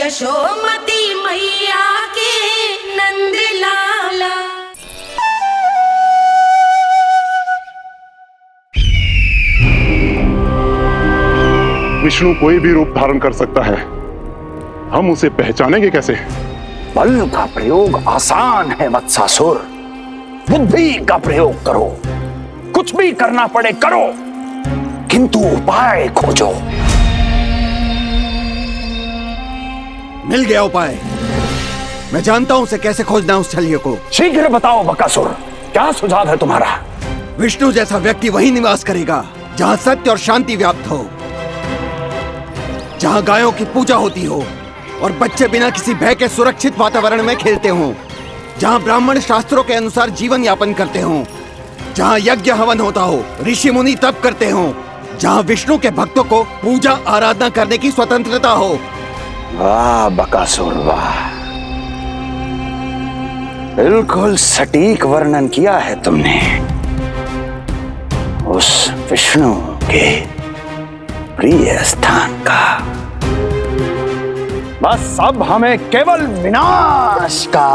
यशोमती मैया के नंद लाला। विष्णु कोई भी रूप धारण कर सकता है, हम उसे पहचानेंगे कैसे? बल का प्रयोग आसान है वत्सासुर, बुद्धि का प्रयोग करो। कुछ भी करना पड़े करो, किंतु उपाय खोजो। मिल गया उपाय। मैं जानता हूं उसे कैसे खोजना उस छलिए को। शीघ्र बताओ बकासुर, क्या सुझाव है तुम्हारा? विष्णु जैसा व्यक्ति वहीं निवास करेगा जहां सत्य और शांति व्याप्त हो, जहां गायों की पूजा होती हो और बच्चे बिना किसी भय के सुरक्षित वातावरण में खेलते हों, जहां ब्राह्मण शास्त्रों के अनुसार जीवन यापन करते हों, जहां यज्ञ हवन होता हो, ऋषि मुनि तप करते हों, जहां विष्णु के भक्तों को पूजा आराधना करने की स्वतंत्रता हो। वाह बकासुर वाह, बिल्कुल सटीक वर्णन किया है तुमने उस विष्णु के प्रिय स्थान का। बस अब हमें केवल विनाश का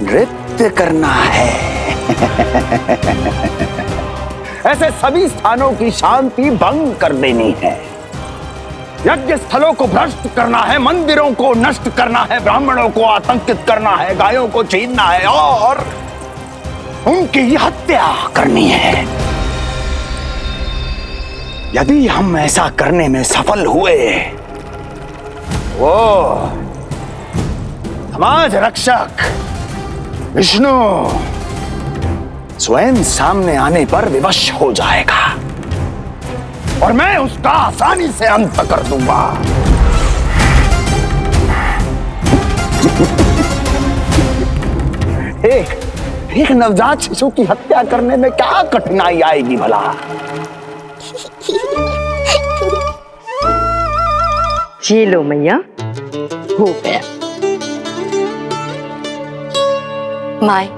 नृत्य करना है। ऐसे सभी स्थानों की शांति भंग कर देनी है, यज्ञ स्थलों को भ्रष्ट करना है, मंदिरों को नष्ट करना है, ब्राह्मणों को आतंकित करना है, गायों को छीनना है और उनकी हत्या करनी है। यदि हम ऐसा करने में सफल हुए, वो समाज रक्षक विष्णु स्वयं सामने आने पर विवश हो जाएगा और मैं उसका आसानी से अंत कर दूंगा। एक नवजात शिशु की हत्या करने में क्या कठिनाई आएगी भला? ये लो मैया, हो गया। माए,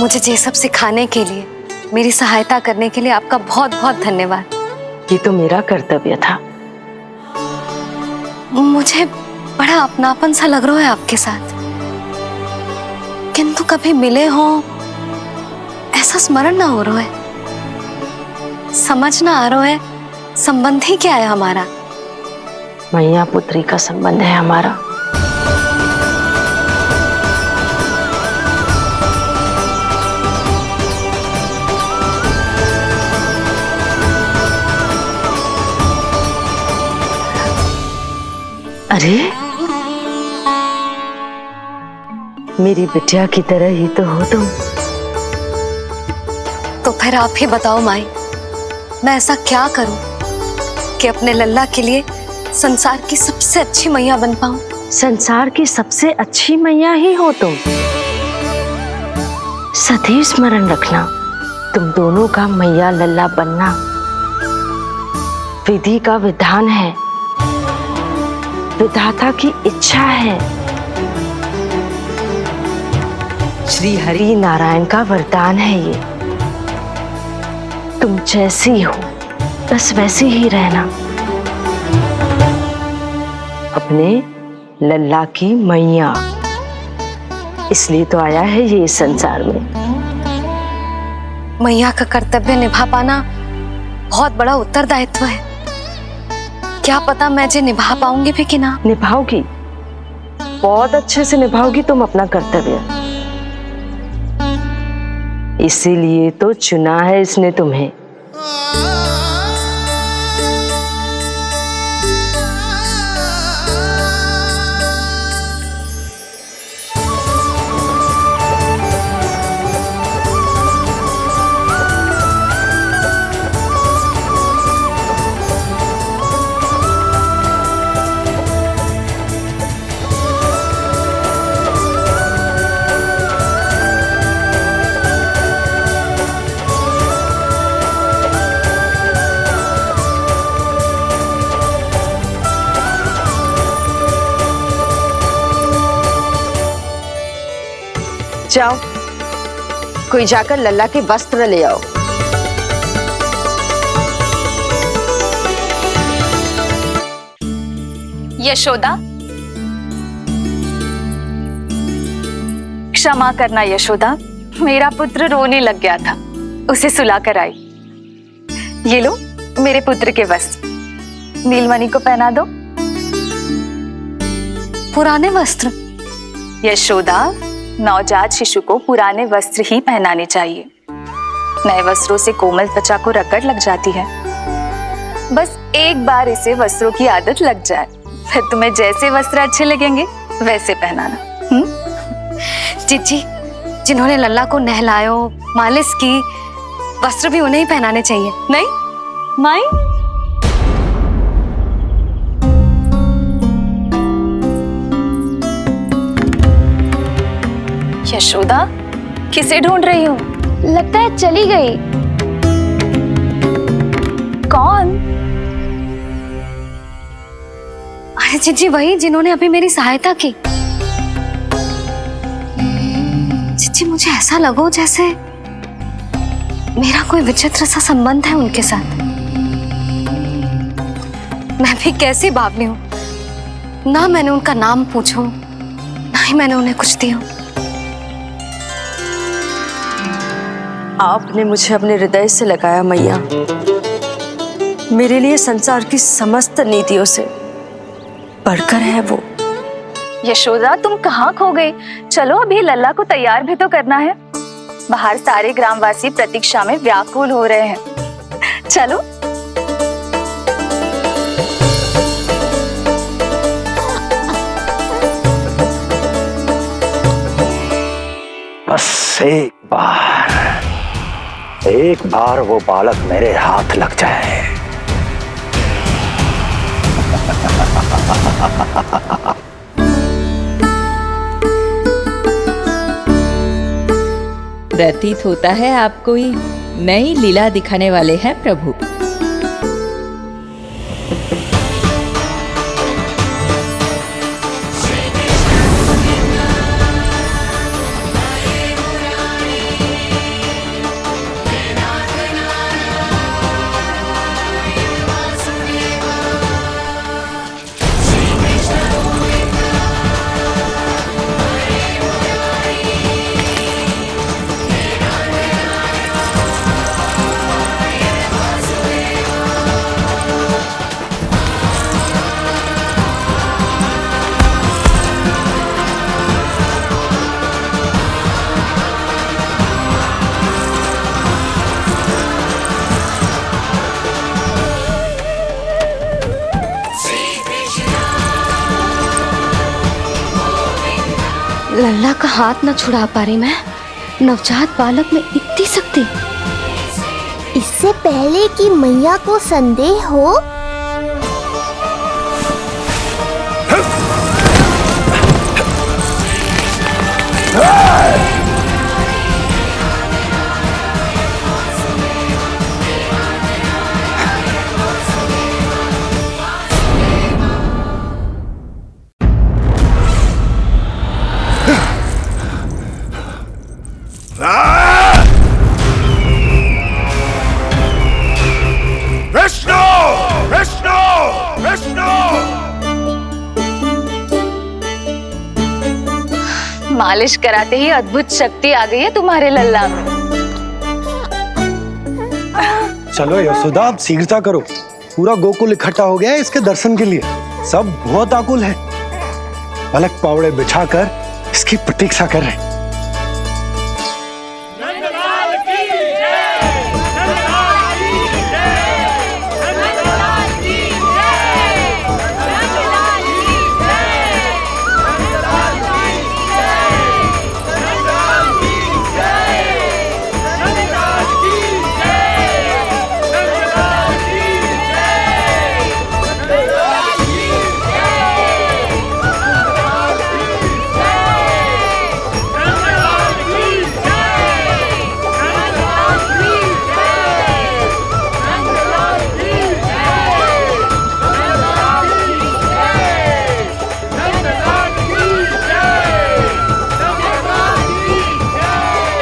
मुझे ये सब सिखाने के लिए, मेरी सहायता करने के लिए आपका बहुत बहुत धन्यवाद। ये तो मेरा कर्तव्य था। मुझे बड़ा अपनापन सा लग रहा है आपके साथ, किंतु कभी मिले हो ऐसा स्मरण ना हो रहा है, समझ ना आ रहा है संबंध ही क्या है हमारा। मैया पुत्री का संबंध है हमारा। अरे मेरी बिटिया की तरह ही तो हो तुम। तो फिर आप ही बताओ माई, मैं ऐसा क्या करूं कि अपने लल्ला के लिए संसार की सबसे अच्छी मैया बन पाऊं? संसार की सबसे अच्छी मैया ही हो तुम। सदैव स्मरण रखना, तुम दोनों का मैया लल्ला बनना विधि का विधान है, विधाता की इच्छा है, श्री हरि नारायण का वरदान है ये। तुम जैसी हो बस वैसी ही रहना, अपने लल्ला की मैया। इसलिए तो आया है ये इस संसार में। मैया का कर्तव्य निभा पाना बहुत बड़ा उत्तरदायित्व है। क्या पता मैं जे निभा पाऊंगी भी कि ना। निभाओगी, बहुत अच्छे से निभाओगी तुम अपना कर्तव्य। इसीलिए तो चुना है इसने तुम्हें। जाओ, कोई जाकर लल्ला के वस्त्र ले आओ। यशोदा, क्षमा करना यशोदा, मेरा पुत्र रोने लग गया था, उसे सुला कर आई। ये लो मेरे पुत्र के वस्त्र, नीलमणि को पहना दो। पुराने वस्त्र? यशोदा, नवजात शिशु को पुराने वस्त्र ही पहनाने चाहिए। नए वस्त्रों से कोमल त्वचा को रगड़ लग जाती है। बस एक बार इसे वस्त्रों की आदत लग जाए, फिर तुम्हें जैसे वस्त्र अच्छे लगेंगे वैसे पहनाना। जीजी, जिन्होंने लल्ला को नहलायो, मालिश की, वस्त्र भी उन्हें ही पहनाने चाहिए, नहीं? माई, यशोदा, किसे ढूंढ रही हो? लगता है चली गई। कौन? अरे जीजी, वही जिन्होंने अभी मेरी सहायता की। जीजी, मुझे ऐसा लगो जैसे मेरा कोई विचित्र सा संबंध है उनके साथ। मैं भी कैसी बावली हूँ, ना मैंने उनका नाम पूछो, ना ही मैंने उन्हें कुछ दिया। आपने मुझे अपने हृदय से लगाया मैया, मेरे लिए संसार की समस्त नीतियों से बढ़कर है वो। यशोदा, तुम कहाँ खो गई? चलो अभी लल्ला को तैयार भी तो करना है। बाहर सारे ग्रामवासी प्रतीक्षा में व्याकुल हो रहे हैं। चलो। बस एक बार वो बालक मेरे हाथ लग जाए। प्रतीत होता है आप कोई नई लीला दिखाने वाले हैं प्रभु। लल्ला का हाथ न छुड़ा पा रही मैं, नवजात बालक में इतनी शक्ति। इससे पहले कि मैया को संदेह हो, मालिश कराते ही अद्भुत शक्ति आ गई है तुम्हारे लल्ला में। चलो यशोदा, आप शीघ्रता करो। पूरा गोकुल इकट्ठा हो गया है इसके दर्शन के लिए। सब बहुत आकुल है, पलक पावड़े बिछाकर इसकी प्रतीक्षा कर रहे हैं।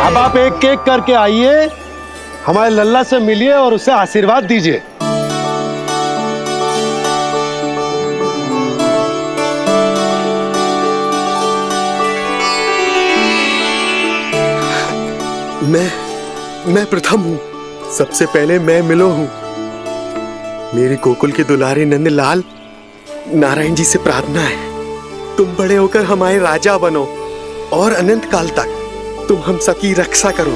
अब आप एक एक करके आइए, हमारे लल्ला से मिलिए और उसे आशीर्वाद दीजिए। मैं प्रथम हूँ। सबसे पहले मैं मिलो हूँ। मेरी गोकुल के दुलारे नंदलाल, नारायण जी से प्रार्थना है, तुम बड़े होकर हमारे राजा बनो और अनंत काल तक तुम हम सबकी रक्षा करो।